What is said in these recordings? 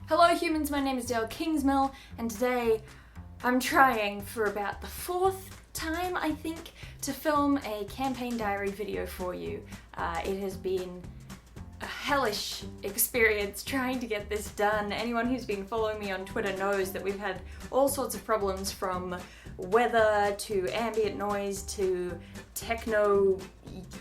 Hello humans, my name is Dale Kingsmill, and today I'm trying for about the fourth time, I think, to film a campaign diary video for you. It has been a hellish experience trying to get this done. Anyone who's been following me on Twitter knows that we've had all sorts of problems, from weather to ambient noise to techno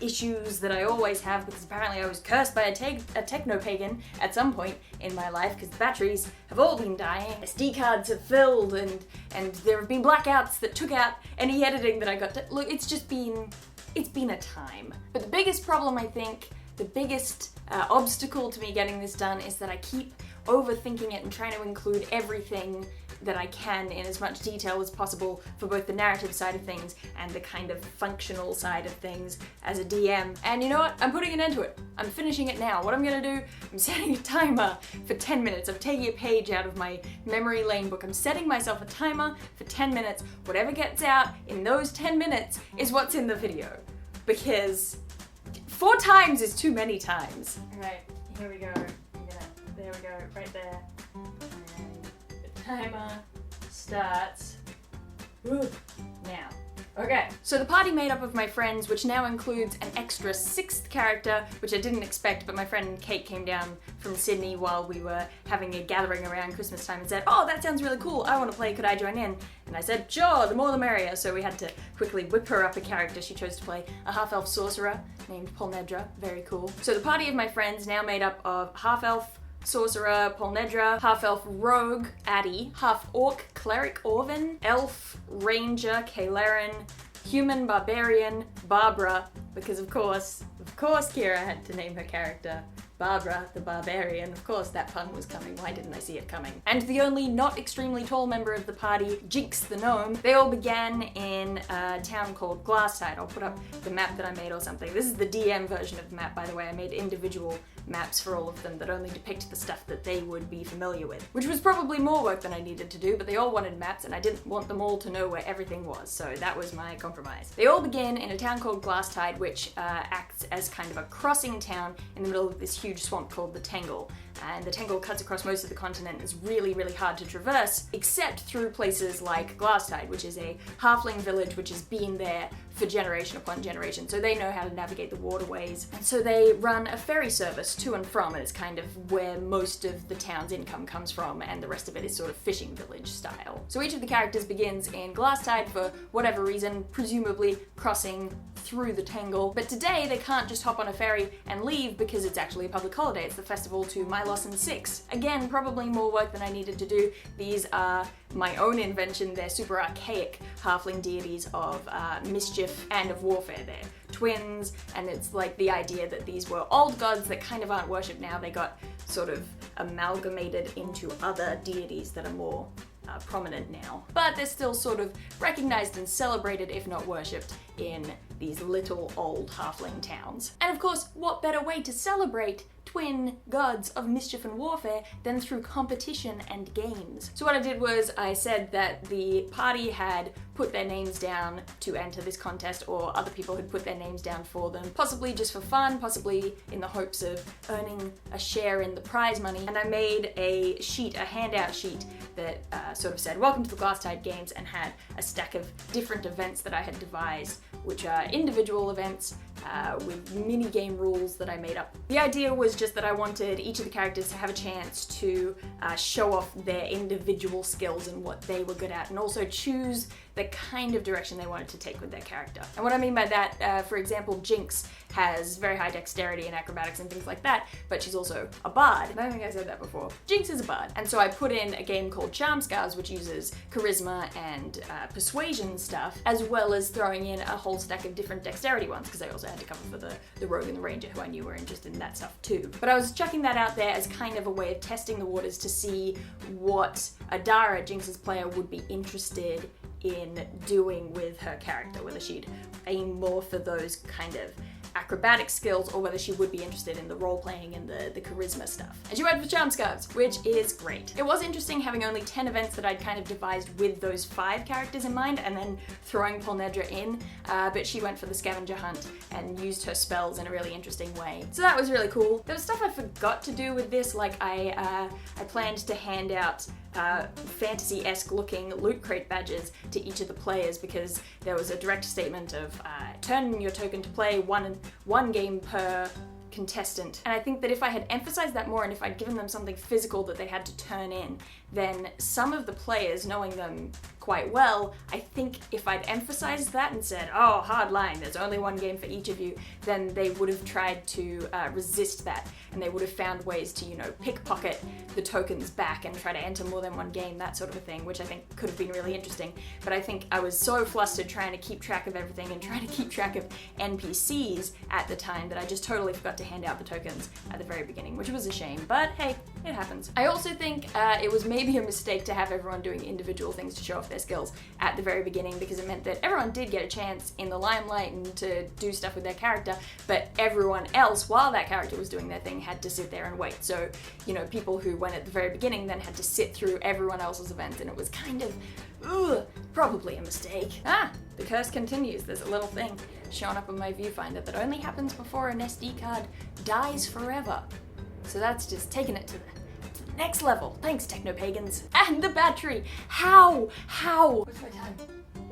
issues that I always have, because apparently I was cursed by a techno-pagan at some point in my life, because the batteries have all been dying, SD cards have filled, and there have been blackouts that took out any editing that I got to. Look, it's been a time. But the biggest problem, I think, the biggest obstacle to me getting this done is that I keep overthinking it and trying to include everything that I can in as much detail as possible for both the narrative side of things and the kind of functional side of things as a DM. And you know what? I'm putting an end to it. I'm finishing it now. What I'm gonna do, I'm setting a timer for 10 minutes. I'm taking a page out of my memory lane book. I'm setting myself a timer for 10 minutes. Whatever gets out in those 10 minutes is what's in the video. Because 4 times is too many times. Alright, here we go. There we go, right there. Timer starts now. Okay, so the party made up of my friends, which now includes an extra 6th character, which I didn't expect, but my friend Kate came down from Sydney while we were having a gathering around Christmas time and said, "Oh, that sounds really cool, I want to play, could I join in?" And I said, "Sure, the more the merrier," so we had to quickly whip her up a character. She chose to play a half-elf sorcerer named Polnedra, very cool. So the party of my friends now made up of half-elf sorcerer Polnedra, half-elf rogue Addie, half-orc cleric Orvin, elf ranger Kaelaren, human barbarian Barbara, because of course Kira had to name her character Barbara the Barbarian. Of course that pun was coming, why didn't I see it coming? And the only not extremely tall member of the party, Jinx the Gnome. They all began in a town called Glasstide. I'll put up the map that I made or something. This is the DM version of the map, by the way. I made individual maps for all of them that only depict the stuff that they would be familiar with, which was probably more work than I needed to do, but they all wanted maps and I didn't want them all to know where everything was, so that was my compromise. They all begin in a town called Glasstide, which acts as kind of a crossing town in the middle of this huge swamp called the Tangle. And the Tangle cuts across most of the continent and is really, really hard to traverse, except through places like Glasstide, which is a halfling village which has been there for generation upon generation, so they know how to navigate the waterways. And so they run a ferry service to and from, and it's kind of where most of the town's income comes from, and the rest of it is sort of fishing village style. So each of the characters begins in Glasstide for whatever reason, presumably crossing through the Tangle. But today they can't just hop on a ferry and leave because it's actually a public holiday. It's the festival to Mylossen Six. Again, probably more work than I needed to do. These are my own invention. They're super archaic halfling deities of mischief and of warfare. They're twins, and it's like the idea that these were old gods that kind of aren't worshipped now. They got sort of amalgamated into other deities that are more prominent now. But they're still sort of recognized and celebrated, if not worshipped, in these little old halfling towns. And of course, what better way to celebrate twin gods of mischief and warfare than through competition and games. So what I did was I said that the party had put their names down to enter this contest, or other people had put their names down for them, possibly just for fun, possibly in the hopes of earning a share in the prize money. And I made a sheet, a handout sheet, that sort of said, "Welcome to the Glasstide Games," and had a stack of different events that I had devised, which are individual events with mini-game rules that I made up. The idea was just that I wanted each of the characters to have a chance to show off their individual skills and what they were good at, and also choose the kind of direction they wanted to take with their character. And what I mean by that, for example, Jinx has very high dexterity and acrobatics and things like that, but she's also a bard. I don't think I said that before. Jinx is a bard. And so I put in a game called Charm Scars, which uses charisma and persuasion stuff, as well as throwing in a whole stack of different dexterity ones, because I also had to cover for the rogue and the ranger, who I knew were interested in that stuff too. But I was chucking that out there as kind of a way of testing the waters to see what Adara, Jinx's player, would be interested in doing with her character, whether she'd aim more for those kind of acrobatic skills or whether she would be interested in the role-playing and the charisma stuff. And she went for Charm Scarves, which is great. It was interesting having only 10 events that I'd kind of devised with those 5 characters in mind and then throwing Polnedra in, but she went for the scavenger hunt and used her spells in a really interesting way. So that was really cool. There was stuff I forgot to do with this, like I planned to hand out fantasy-esque looking loot crate badges to each of the players because there was a direct statement of turn your token to play one game per contestant. And I think that if I had emphasized that more and if I'd given them something physical that they had to turn in, then some of the players, knowing them quite well, I think if I'd emphasized that and said, oh, hard line, there's only one game for each of you, then they would have tried to resist that, and they would have found ways to, pickpocket the tokens back and try to enter more than one game, that sort of a thing, which I think could have been really interesting. But I think I was so flustered trying to keep track of everything and trying to keep track of NPCs at the time that I just totally forgot to hand out the tokens at the very beginning, which was a shame, but hey, it happens. I also think it was maybe a mistake to have everyone doing individual things to show off their skills at the very beginning, because it meant that everyone did get a chance in the limelight and to do stuff with their character, but everyone else, while that character was doing their thing, had to sit there and wait. So, people who went at the very beginning then had to sit through everyone else's events, and it was kind of, probably a mistake. The curse continues. There's a little thing showing up on my viewfinder that only happens before an SD card dies forever. So that's just taking it to the next level. Thanks, techno-pagans. And the battery! How? What's my time?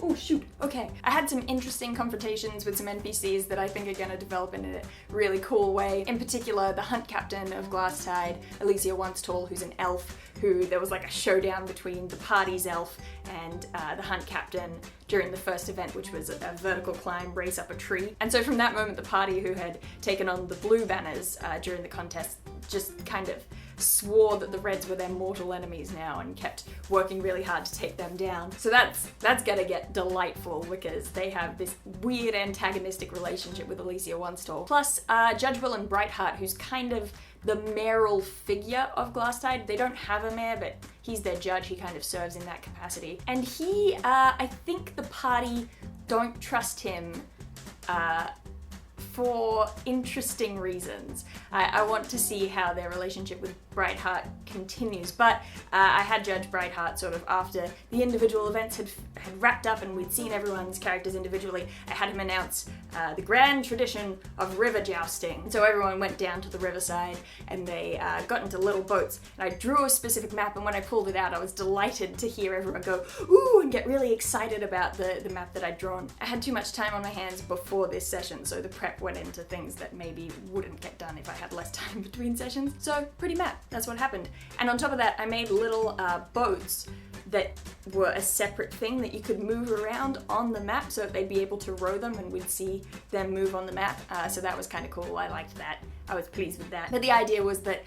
Oh shoot, okay. I had some interesting confrontations with some NPCs that I think are gonna develop in a really cool way. In particular, the hunt captain of Glasstide, Alicia Once-Tall, who's an elf, who there was like a showdown between the party's elf and the hunt captain during the first event, which was a vertical climb race up a tree. And so from that moment, the party who had taken on the blue banners during the contest just kind of swore that the Reds were their mortal enemies now and kept working really hard to take them down. So that's gonna get delightful because they have this weird antagonistic relationship with Alicia Once-Tall. Plus, Judge Willem Brightheart, who's kind of the mayoral figure of Glasstide. They don't have a mayor, but he's their judge. He kind of serves in that capacity. And he, I think the party don't trust him for interesting reasons. I want to see how their relationship with Brightheart continues, but I had Judge Brightheart sort of after the individual events had wrapped up and we'd seen everyone's characters individually. I had him announce the grand tradition of river jousting. So everyone went down to the riverside and they got into little boats, and I drew a specific map, and when I pulled it out I was delighted to hear everyone go ooh and get really excited about the map that I'd drawn. I had too much time on my hands before this session, so the prep went into things that maybe wouldn't get done if I had less time between sessions. So pretty map, that's what happened. And on top of that, I made little boats that were a separate thing that you could move around on the map, so that they'd be able to row them and we'd see them move on the map. So that was kind of cool. I liked that. I was pleased with that. But the idea was that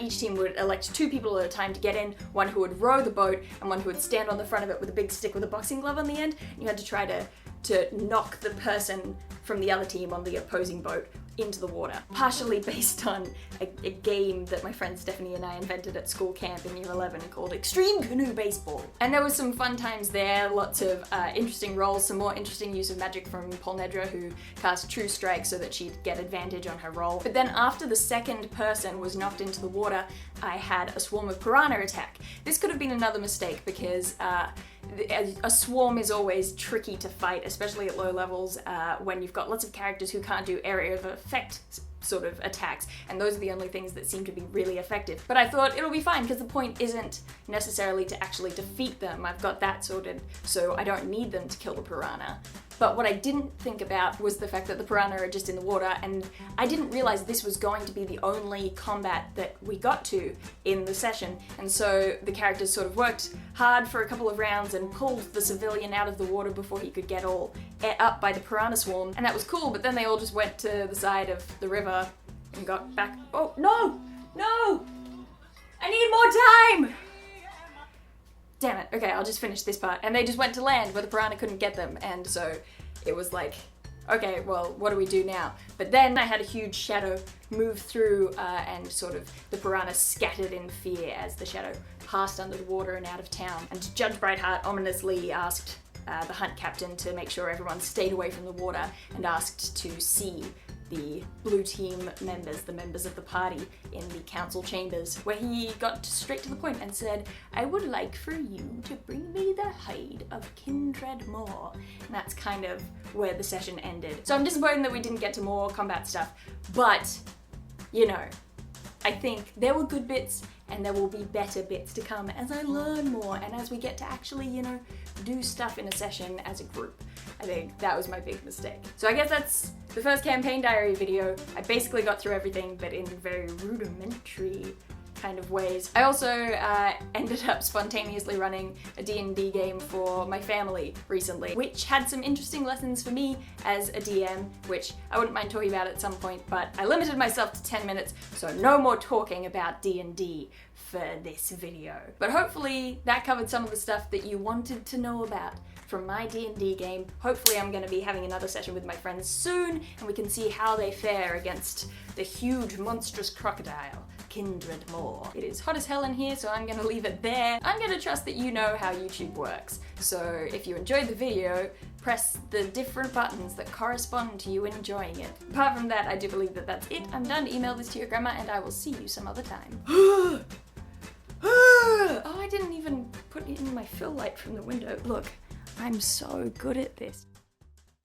each team would elect 2 people at a time to get in, one who would row the boat and one who would stand on the front of it with a big stick with a boxing glove on the end. You had to try to knock the person from the other team on the opposing boat into the water. Partially based on a game that my friend Stephanie and I invented at school camp in year 11 called Extreme Canoe Baseball. And there was some fun times there, lots of interesting rolls, some more interesting use of magic from Polnedra, who cast True Strike so that she'd get advantage on her roll. But then after the second person was knocked into the water, I had a swarm of piranha attack. This could have been another mistake because a swarm is always tricky to fight, especially at low levels when you've got lots of characters who can't do area of effect sort of attacks, and those are the only things that seem to be really effective. But I thought it'll be fine because the point isn't necessarily to actually defeat them. I've got that sorted, so I don't need them to kill the piranha. But what I didn't think about was the fact that the piranha are just in the water, and I didn't realize this was going to be the only combat that we got to in the session. And so the characters sort of worked hard for a couple of rounds and pulled the civilian out of the water before he could get all ate up by the piranha swarm. And that was cool, but then they all just went to the side of the river and got back. Oh, no! No! I need more time! Damn it, okay, I'll just finish this part. And they just went to land where the piranha couldn't get them, and so it was like, okay, well, what do we do now? But then I had a huge shadow move through and sort of the piranha scattered in fear as the shadow passed under the water and out of town. And Judge Brightheart ominously asked the hunt captain to make sure everyone stayed away from the water and asked to see the blue team members, the members of the party in the council chambers, where he got straight to the point and said, "I would like for you to bring me the hide of Kindred Moor." And that's kind of where the session ended. So I'm disappointed that we didn't get to more combat stuff, but, you know, I think there were good bits and there will be better bits to come as I learn more and as we get to actually, you know, do stuff in a session as a group. I think that was my big mistake. So I guess that's the first campaign diary video. I basically got through everything, but in very rudimentary kind of ways. I also ended up spontaneously running a D&D game for my family recently, which had some interesting lessons for me as a DM, which I wouldn't mind talking about at some point, but I limited myself to 10 minutes, so no more talking about D&D for this video. But hopefully that covered some of the stuff that you wanted to know about from my D&D game. Hopefully I'm going to be having another session with my friends soon, and we can see how they fare against the huge monstrous crocodile, Kindred Moor. It is hot as hell in here, so I'm gonna leave it there. I'm gonna trust that you know how YouTube works. So if you enjoyed the video, press the different buttons that correspond to you enjoying it. Apart from that, I do believe that that's it. I'm done. Email this to your grandma and I will see you some other time. Oh, I didn't even put in my fill light from the window. Look, I'm so good at this.